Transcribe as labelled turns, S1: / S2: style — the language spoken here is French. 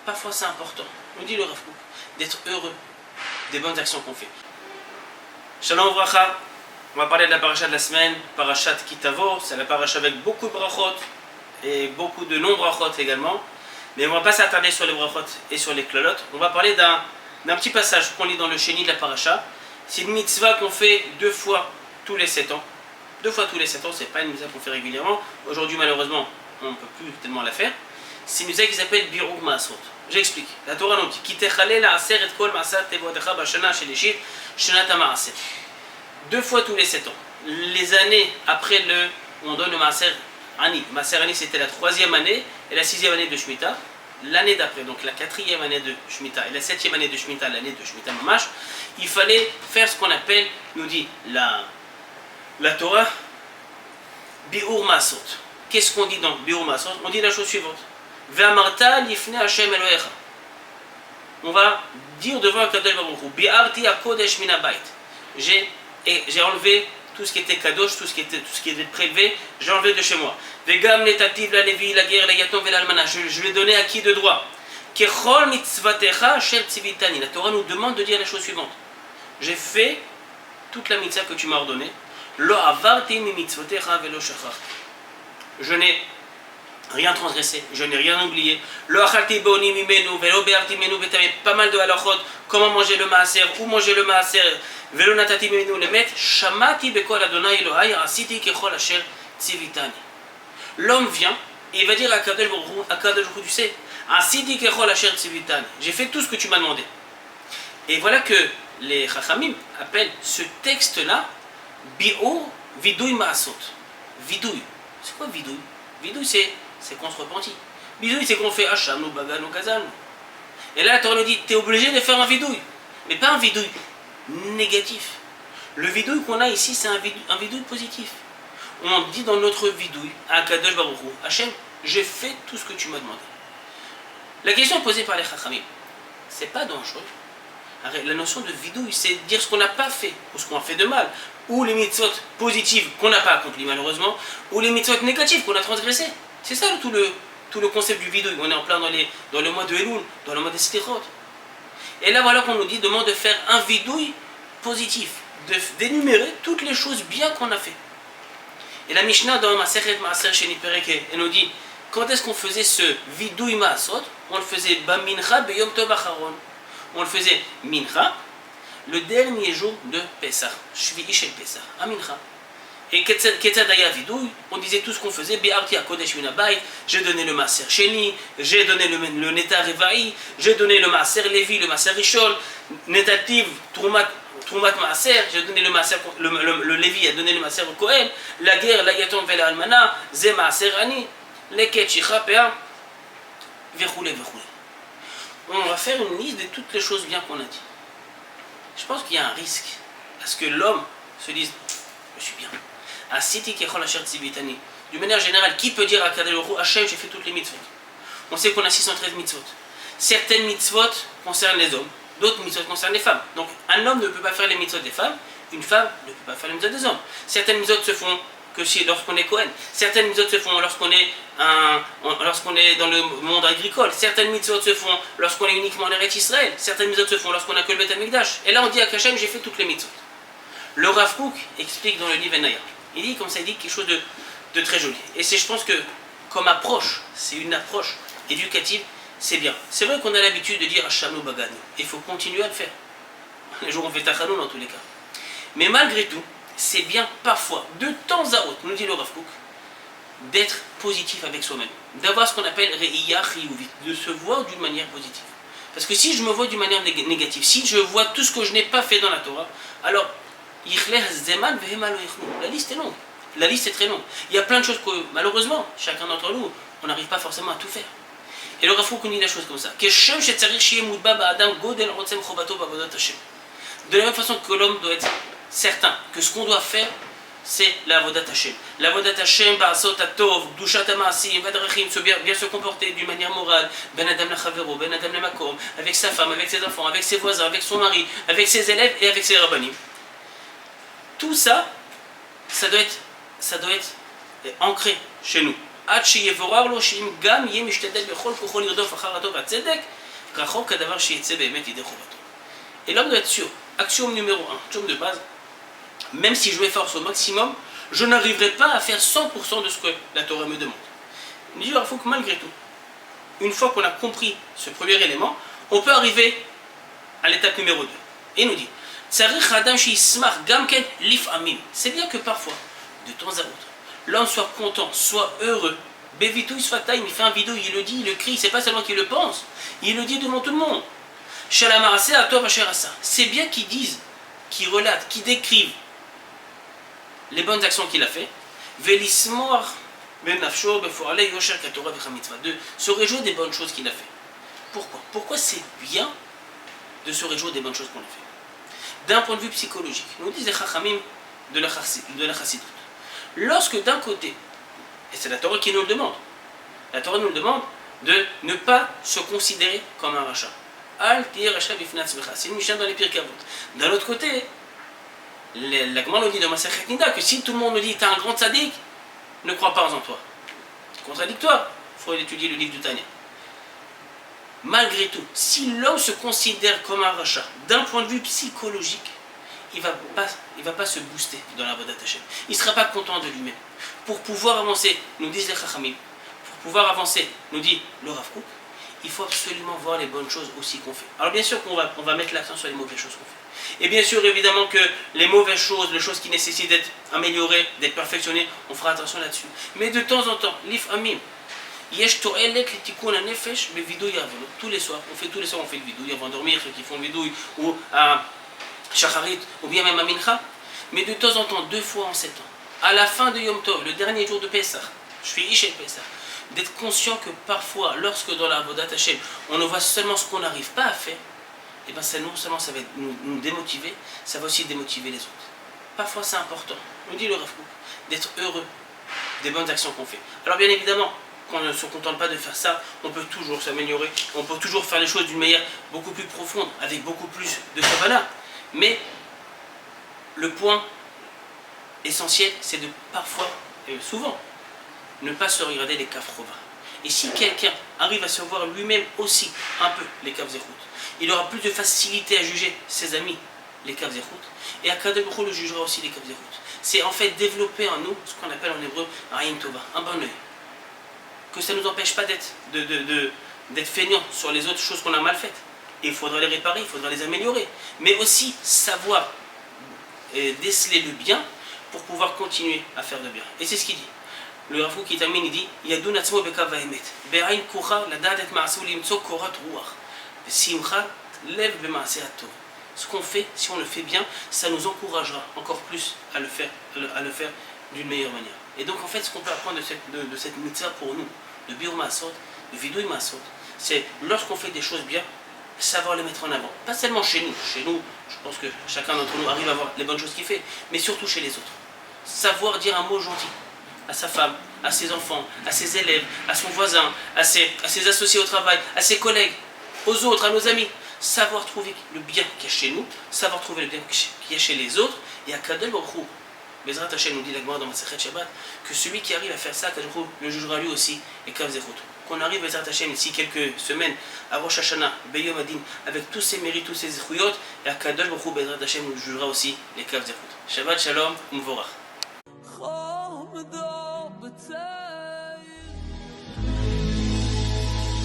S1: parfois c'est important, nous dit le Rav Kook, d'être heureux des bonnes actions qu'on fait. Shalom Vracha, on va parler de la paracha de la semaine, parachat Kitavo, c'est la paracha avec beaucoup de brachot et beaucoup de non-brachot également. Mais on ne va pas s'attarder sur les brachot et sur les klolot. On va parler d'un petit passage qu'on lit dans le Sheni de la paracha. C'est une mitzvah qu'on fait 2 fois tous les 7 ans. 2 fois tous les 7 ans, c'est pas une mitzvah qu'on fait régulièrement. Aujourd'hui, malheureusement, on ne peut plus tellement la faire. C'est une mitzvah qui s'appelle Birur Maasot. J'explique. La Torah nous dit Kitechalel ha'aser et kol ma'asat tevotecha b'shana shelishit shenat ha'ma'aser. 2 fois tous les 7 ans. Les années après où on donne le Maaser Ani. Maaser Ani, c'était la 3e année et la 6e année de Shemitah. L'année d'après, donc la 4e année de Shemitah et la 7e année de Shemitah, l'année de Shemitah Mamash, il fallait faire ce qu'on appelle, nous dit la Torah, Bi'ur Maasot. Qu'est-ce qu'on dit dans Bi'ur Maasot? On dit la chose suivante. Ve'amarta lifnei Hashem Elohecha. On va dire devant Akadosh Baruch Hu, Bi'arti hakodesh min habayit. J'ai enlevé tout ce qui était kadosh, tout ce qui était prélevé, j'ai enlevé de chez moi. Vegam netativ la levi, la guerre, la yatom ve l'almana. Je l'ai donné à qui de droit? Kechol mitzvatecha shel tzivitani. La Torah nous demande de dire la chose suivante. J'ai fait toute la mitzvah que tu m'as ordonnée. Lo avarti mi mitzvotecha velo shachar. Je n'ai rien transgressé, je n'ai rien oublié. Lo achalti boni mimenu velo be'arti menu betameh. Pas mal de halachot. Comment manger le maaser, où manger le maaser. Velo natati mimenu lemet. Shamati bekol Adonai Elohai asiti kechol asher tzivitani. L'homme vient et il va dire à Kadosh Baruch Hu, tu sais, asiti kechol asher tzivitani. J'ai fait tout ce que tu m'as demandé. Et voilà que les Chachamim appellent ce texte-là Bi'ur Vidouy Maasot. Vidouy. C'est quoi vidouy? Vidouy, c'est qu'on se repentit. Vidouy, c'est qu'on fait Hacham, nous bagan, nous kazan. Et là, la Torah nous dit, tu es obligé de faire un vidouy. Mais pas un vidouy négatif. Le vidouy qu'on a ici, c'est un vidouy positif. On dit dans notre vidouy, à Kadosh Baruch Hu, Hachem, j'ai fait tout ce que tu m'as demandé. La question posée par les Chachamim, c'est pas dangereux. La notion de vidouille, c'est dire ce qu'on n'a pas fait, ou ce qu'on a fait de mal, ou les mitzvot positives qu'on n'a pas accomplies malheureusement, ou les mitzvot négatives qu'on a transgressées. C'est ça tout le concept du vidouille. On est en plein dans le mois de Elul, dans le mois des Slichot. Et là voilà qu'on nous dit demande de faire un vidouille positif, d'énumérer toutes les choses bien qu'on a fait. Et la Mishnah dans Masechet Maaser Sheni Perek, elle nous dit quand est-ce qu'on faisait ce vidouille maasot? On le faisait Bamincha Beyom Tov Acharon. On le faisait Mincha, le dernier jour de Pesach, Shvi'i Shel Pesach, à Mincha. Et Ketzadaya Vidouille, on disait tout ce qu'on faisait, Bi'arti HaKodesh Min HaBayit, j'ai donné le Maaser Sheni, j'ai donné le Netar Revaï, j'ai donné le Maaser Levi, le Maaser Rishon, Netativ, Trumat Maaser, j'ai donné le Maaser, le Levi a donné le Maaser au Kohen, la guerre, la Yatom Vela Almana, Ze Maaser Ani, Leket Shicha Pea, Vechoule. On va faire une liste de toutes les choses bien qu'on a dit. Je pense qu'il y a un risque à ce que l'homme se dise je suis bien. Asiti kechol asher tzivitani. D'une manière générale, qui peut dire à Kadosh Baruch Hu, Hachem, j'ai fait toutes les mitzvot? On sait qu'on a 613 mitzvot. Certaines mitzvot concernent les hommes, d'autres mitzvot concernent les femmes. Donc un homme ne peut pas faire les mitzvot des femmes, une femme ne peut pas faire les mitzvot des hommes. Certaines mitzvot se font que lorsqu'on est Kohen. Certaines mitzvot se font lorsqu'on est dans le monde agricole. Certaines mitzvot se font lorsqu'on est uniquement en Eretz Israël. Certaines mitzvot se font lorsqu'on a que le Beth Amikdash. Et là on dit à Hachem, j'ai fait toutes les mitzvot. Le Rav Kook explique dans le livre Enaya. Il dit comme ça, il dit quelque chose de très joli. Et je pense que comme approche, c'est une approche éducative, c'est bien. C'est vrai qu'on a l'habitude de dire Hachanu Baganu. Il faut continuer à le faire. Les jours on fait Tachanoun dans tous les cas. Mais malgré tout, c'est bien parfois, de temps à autre, nous dit le Rav Kook, d'être positif avec soi-même, d'avoir ce qu'on appelle Re'iyah Chiyuvit, de se voir d'une manière positive. Parce que si je me vois d'une manière négative, si je vois tout ce que je n'ai pas fait dans la Torah, alors la liste est longue. La liste est très longue. Il y a plein de choses que, malheureusement, chacun d'entre nous, on n'arrive pas forcément à tout faire. Et le Rav Kook nous dit la chose comme ça. De la même façon que l'homme doit être certain que ce qu'on doit faire, c'est la Avodat Hashem. La Avodat Hashem, Ba'asot Atov, Dushat HaMa'asim, Vadrachim, bien se comporter d'une manière morale, Ben Adam Lachavero, Ben Adam Lamakom, avec sa femme, avec ses enfants, avec ses voisins, avec son mari, avec ses élèves et avec ses rabbanim. Tout ça, ça doit être ancré chez nous. עד שיבורר לו שאם גם יהיה משתדל בכל כוחו לרדוף אחר הטוב והצדק, רחוק הדבר שיצא באמת ידי חובתו. Et l'homme doit être sûr, axiome numéro 1, axiome de base, même si je m'efforce au maximum, je n'arriverai pas à faire 100% de ce que la Torah me demande. Il dit, il faut que malgré tout, une fois qu'on a compris ce premier élément, on peut arriver à l'étape numéro 2. Et il nous dit, c'est bien que parfois, de temps à autre, l'homme soit content, soit heureux. Bevitou soit time, il fait un vidéo, il le dit, il le crie, c'est pas seulement qu'il le pense, il le dit devant tout le monde. C'est bien qu'ils disent, qu'ils relatent, qu'ils décrivent les bonnes actions qu'il a fait. De se réjouir des bonnes choses qu'il a fait. Pourquoi? Pourquoi c'est bien de se réjouir des bonnes choses qu'on a fait? D'un point de vue psychologique, nous disent les chachamim de la chassidut. Lorsque d'un côté, et c'est la Torah qui nous le demande, la Torah nous le demande de ne pas se considérer comme un rachat. C'est une Mishnah dans les pires Kavot. D'un autre côté, la Gemara nous dit dans Masechet Nida que si tout le monde nous dit tu es un grand tzaddik, ne crois pas en toi. C'est contradictoire. Il faut étudier le livre du Tanya. Malgré tout, si l'homme se considère comme un rachat, d'un point de vue psychologique, il va pas se booster dans la Avodat Hashem. Il ne sera pas content de lui-même. Pour pouvoir avancer, nous disent les Chachamim, pour pouvoir avancer, nous dit le Rav Kook, il faut absolument voir les bonnes choses aussi qu'on fait. Alors bien sûr qu'on va mettre l'accent sur les mauvaises choses qu'on fait. Et bien sûr, évidemment que les mauvaises choses, les choses qui nécessitent d'être améliorées, d'être perfectionnées, on fera attention là-dessus. Mais de temps en temps, l'if amim, tous les soirs, on fait le vidouille avant de dormir, ceux qui font le vidouille, ou à Shacharit, ou bien même à Mincha. Mais de temps en temps, 2 fois en 7 ans, à la fin de Yom Tov, le dernier jour de Pessah, je fais Ishel Pessah, d'être conscient que parfois, lorsque dans la Avodat Hashem, on ne voit seulement ce qu'on n'arrive pas à faire, et bien ça, non seulement ça va nous démotiver, ça va aussi démotiver les autres. Parfois c'est important, nous dit le Rav Kook, d'être heureux des bonnes actions qu'on fait. Alors bien évidemment, qu'on ne se contente pas de faire ça, on peut toujours s'améliorer, on peut toujours faire les choses d'une manière beaucoup plus profonde, avec beaucoup plus de kavanah. Mais le point essentiel, c'est de parfois, et souvent, ne pas se regarder les kafrova. Et si quelqu'un arrive à se voir lui-même aussi un peu les kavzechut, il aura plus de facilité à juger ses amis les kavzechut, et Akadosh Baruch Hu le jugera aussi les kavzechut. C'est en fait développer en nous ce qu'on appelle en hébreu un ayin tova, un bon œil. Que ça ne nous empêche pas d'être feignants sur les autres choses qu'on a mal faites. Et il faudra les réparer, il faudra les améliorer. Mais aussi savoir déceler le bien pour pouvoir continuer à faire le bien. Et c'est ce qu'il dit. Le Rav Kook qui termine, il dit Yadun atzmo bekav haemet, be'ayin kocha ladat et ma'aseh ulimtso korat ruach, be'simcha lev be'maaseh hatov. Ce qu'on fait, si on le fait bien, ça nous encouragera encore plus à le faire d'une meilleure manière. Et donc en fait, ce qu'on peut apprendre de cette mitzvah pour nous, de Biur Maasot, de Vidouy Maasot, c'est lorsqu'on fait des choses bien, savoir les mettre en avant. Pas seulement chez nous. Chez nous, je pense que chacun d'entre nous arrive à voir les bonnes choses qu'il fait, mais surtout chez les autres. Savoir dire un mot gentil à sa femme, à ses enfants, à ses élèves, à son voisin, à ses associés au travail, à ses collègues, aux autres, à nos amis. Savoir trouver le bien qu'il y a chez nous, savoir trouver le bien qu'il y a chez les autres, et à Kadosh Baruch Hu, Bezrat Hashem nous dit la Gemara dans Masechet Shabbat, que celui qui arrive à faire ça, Kadosh Baruch Hu le jugera lui aussi, et Kav Zechut. Qu'on arrive Bezrat Hashem ici quelques semaines à Rosh Hashanah, Beyom Adin, avec tous ses mérites, tous ses zechuyot, et à Kadosh Baruch Hu, Bezrat Hashem nous jugera aussi les Kav Zechut. Shabbat Shalom, Umvorach.